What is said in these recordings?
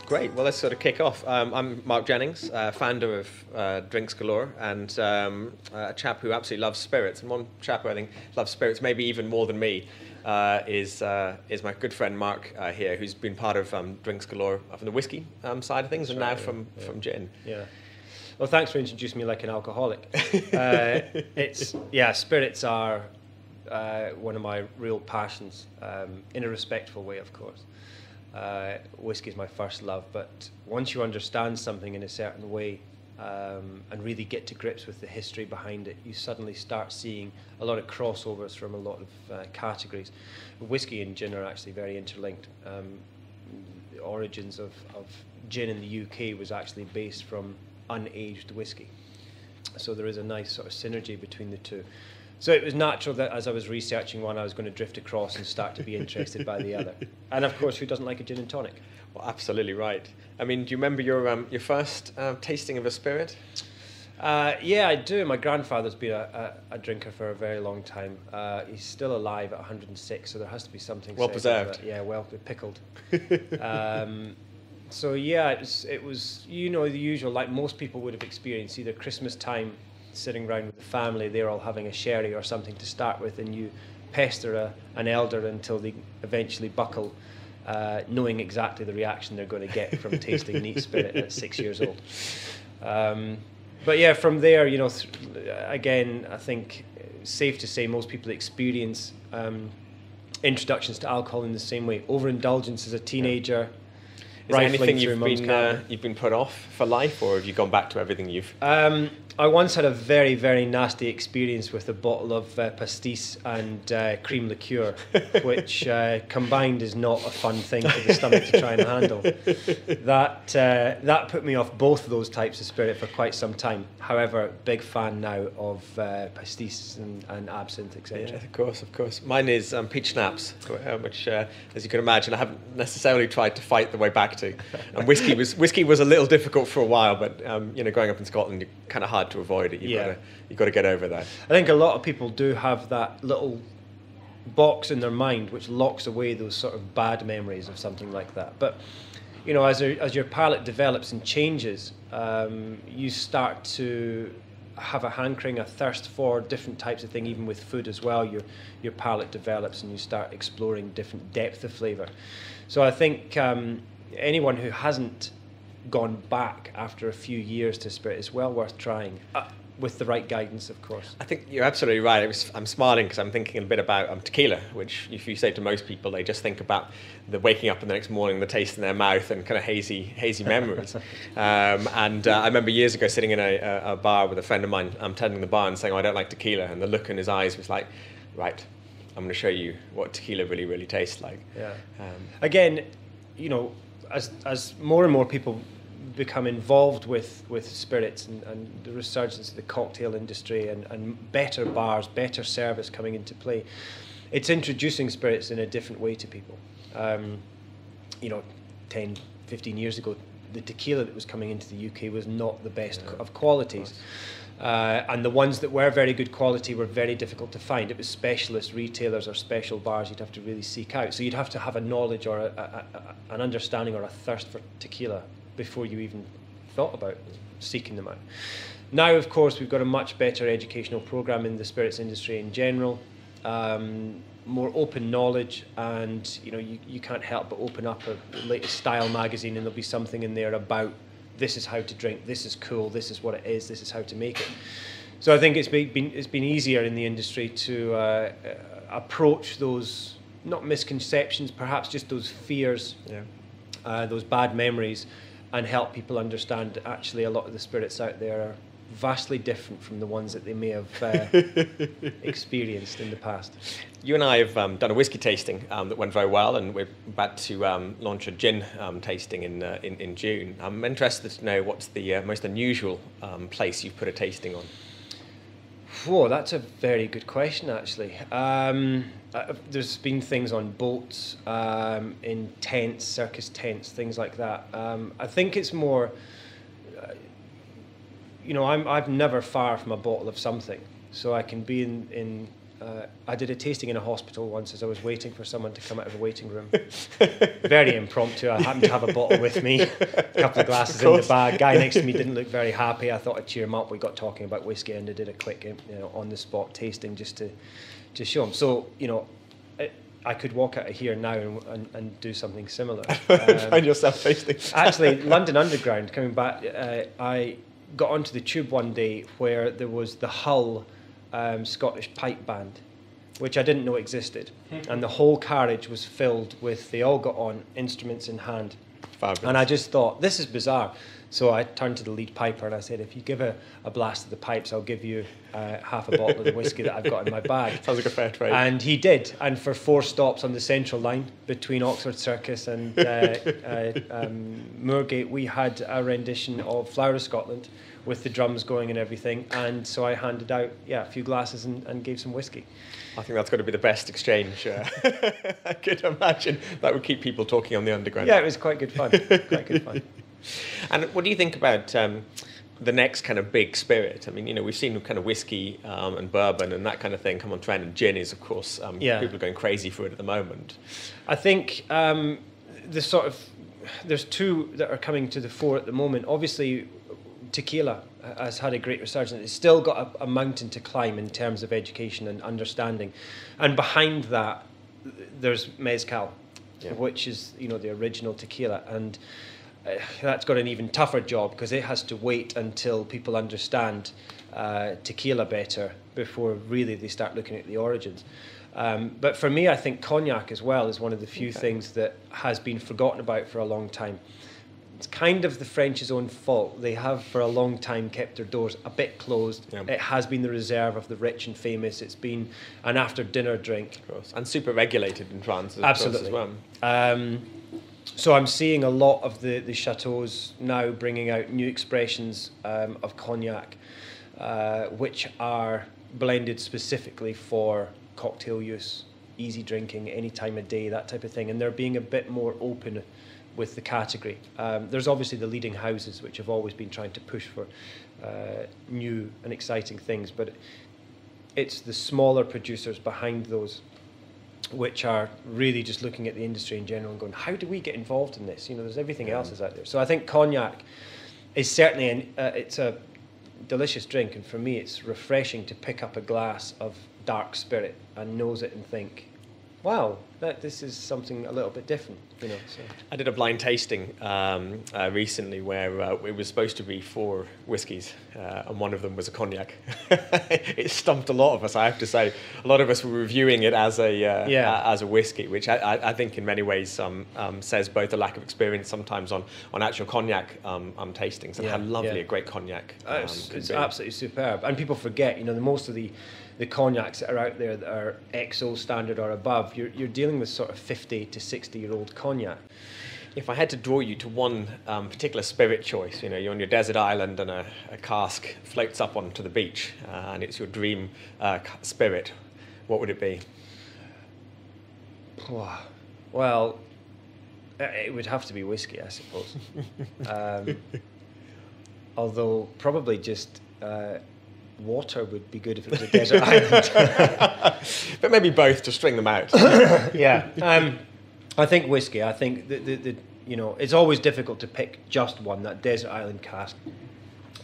Great. Well, let's sort of kick off. I'm Mark Jennings, founder of Drinks Galore, and a chap who absolutely loves spirits. And one chap who I think loves spirits maybe even more than me is my good friend Mark here, who's been part of Drinks Galore from the whiskey side of things, and now from gin. Yeah. Well, thanks for introducing me like an alcoholic. Spirits are one of my real passions, in a respectful way, of course. Whiskey is my first love, but once you understand something in a certain way and really get to grips with the history behind it, you suddenly start seeing a lot of crossovers from a lot of categories. Whiskey and gin are actually very interlinked. The origins of gin in the UK was actually based from unaged whiskey. So there is a nice sort of synergy between the two. So it was natural that as I was researching one, I was going to drift across and start to be interested by the other. And of course, who doesn't like a gin and tonic? Well, absolutely right. I mean, do you remember your first tasting of a spirit? Yeah, I do. My grandfather's been a drinker for a very long time. He's still alive at 106, so there has to be something well preserved. Yeah, well pickled. So yeah, it was the usual, like most people would have experienced, either Christmas time, sitting around with the family, they're all having a sherry or something to start with, and you pester an elder until they eventually buckle, knowing exactly the reaction they're going to get from tasting neat spirit at 6 years old. But yeah, from there, again, I think it's safe to say most people experience introductions to alcohol in the same way. Overindulgence as a teenager. Is there anything you've been put off for life, or have you gone back to everything you've... I once had a very, very nasty experience with a bottle of pastis and cream liqueur, which combined is not a fun thing for the stomach to try and handle. That put me off both of those types of spirit for quite some time. However, big fan now of pastis and absinthe, etc. Yeah, of course. Mine is peach schnapps, which, as you can imagine, I haven't necessarily tried to fight the way back to. And whiskey was a little difficult for a while, but growing up in Scotland, it's kind of hard to avoid it. You've got to get over that. I think a lot of people do have that little box in their mind which locks away those sort of bad memories of something like that. But as your palate develops and changes, you start to have a hankering, a thirst for different types of thing. Even with food as well, your palate develops and you start exploring different depth of flavour. So I think anyone who hasn't gone back after a few years to spirit is well worth trying, with the right guidance, of course. I think you're absolutely right. I'm smiling because I'm thinking a bit about tequila, which if you say to most people, they just think about the waking up in the next morning, the taste in their mouth, and kind of hazy memories. And I remember years ago sitting in a bar with a friend of mine, tending the bar and saying, I don't like tequila, and the look in his eyes was like, right, I'm going to show you what tequila really, really tastes like. Yeah. Again, as more and more people become involved with spirits and the resurgence of the cocktail industry and better bars, better service coming into play, it's introducing spirits in a different way to people. 10, 15 years ago, the tequila that was coming into the UK was not the best of qualities. And the ones that were very good quality were very difficult to find. It was specialist retailers or special bars you'd have to really seek out. So you'd have to have a knowledge or an understanding or a thirst for tequila before you even thought about seeking them out. Now, of course, we've got a much better educational program in the spirits industry in general, more open knowledge, and you can't help but open up a latest style magazine and there'll be something in there about this is how to drink, this is cool, this is what it is, this is how to make it. So I think it's been easier in the industry to approach those, not misconceptions, perhaps just those fears, those bad memories, and help people understand that actually a lot of the spirits out there are vastly different from the ones that they may have experienced in the past. You and I have done a whiskey tasting that went very well, and we're about to launch a gin tasting in June. I'm interested to know what's the most unusual place you've put a tasting on. Whoa, that's a very good question, actually. There's been things on boats, in tents, circus tents, things like that. I think it's more, I'm never far from a bottle of something. So I can be in I did a tasting in a hospital once as I was waiting for someone to come out of the waiting room. Very impromptu. I happened to have a bottle with me, a couple of glasses in the bag. Guy next to me didn't look very happy. I thought I'd cheer him up. We got talking about whiskey and I did a quick, on the spot tasting just to show him. So, I could walk out of here now and do something similar. Find yourself tasting. Actually, London Underground, coming back, I got onto the tube one day where there was the Hull Scottish pipe band, which I didn't know existed. And the whole carriage was filled with, they all got on, instruments in hand. Fabulous. And I just thought, this is bizarre. So I turned to the lead piper and I said, if you give a blast of the pipes, I'll give you half a bottle of the whiskey that I've got in my bag. Sounds like a fair trade. And he did. And for 4 stops on the Central Line between Oxford Circus and Moorgate, we had a rendition of Flower of Scotland with the drums going and everything. And so I handed out, a few glasses and gave some whiskey. I think that's got to be the best exchange. I could imagine that would keep people talking on the Underground. Yeah, it was quite good fun. Quite good fun. And what do you think about the next kind of big spirit? I mean, we've seen kind of whiskey and bourbon and that kind of thing come on trend, and gin is, of course, people are going crazy for it at the moment. I think there's 2 that are coming to the fore at the moment. Obviously, tequila has had a great resurgence. It's still got a mountain to climb in terms of education and understanding. And behind that, there's mezcal, which is, the original tequila. And that's got an even tougher job because it has to wait until people understand tequila better before really they start looking at the origins. But for me, I think cognac as well is one of the few things that has been forgotten about for a long time. It's kind of the French's own fault. They have for a long time kept their doors a bit closed. Yeah. It has been the reserve of the rich and famous. It's been an after-dinner drink. Of course. And super regulated in France Absolutely. As well. So I'm seeing a lot of the chateaus now bringing out new expressions of cognac, which are blended specifically for cocktail use, easy drinking, any time of day, that type of thing. And they're being a bit more open with the category. There's obviously the leading houses, which have always been trying to push for new and exciting things, but it's the smaller producers behind those which are really just looking at the industry in general and going, how do we get involved in this? There's everything else is out there. So I think cognac is certainly, it's a delicious drink, and for me it's refreshing to pick up a glass of dark spirit and nose it and think, wow, this is something a little bit different. So. I did a blind tasting recently where it was supposed to be 4 whiskies, and one of them was a cognac. It stumped a lot of us, I have to say. A lot of us were reviewing it as a whiskey, which I think in many ways says both a lack of experience sometimes on actual cognac tastings and how lovely a great cognac it's absolutely superb. And people forget, most of the cognacs that are out there that are XO standard or above, you're dealing with sort of 50 to 60-year-old cognac. If I had to draw you to one particular spirit choice, you're on your desert island and a cask floats up onto the beach and it's your dream spirit, what would it be? Well, it would have to be whiskey, I suppose. Although probably just... water would be good if it was a desert island. But maybe both to string them out. Yeah. I think whiskey. I think it's always difficult to pick just one, that desert island cask.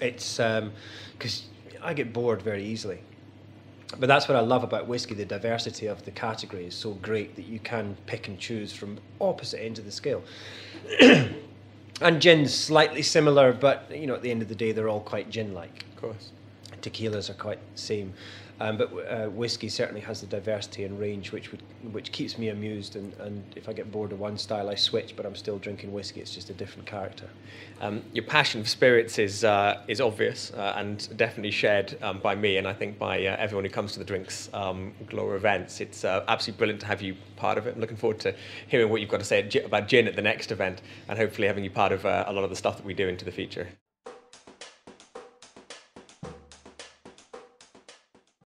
It's because I get bored very easily. But that's what I love about whiskey. The diversity of the category is so great that you can pick and choose from opposite ends of the scale. And gin's slightly similar, but at the end of the day, they're all quite gin-like. Of course. Tequilas are quite the same, but whiskey certainly has the diversity and range which keeps me amused, and if I get bored of one style I switch, but I'm still drinking whiskey. It's just a different character. Your passion for spirits is obvious and definitely shared by me, and I think by everyone who comes to the Drinks Galore events. It's absolutely brilliant to have you part of it. I'm looking forward to hearing what you've got to say about gin at the next event, and hopefully having you part of a lot of the stuff that we do into the future.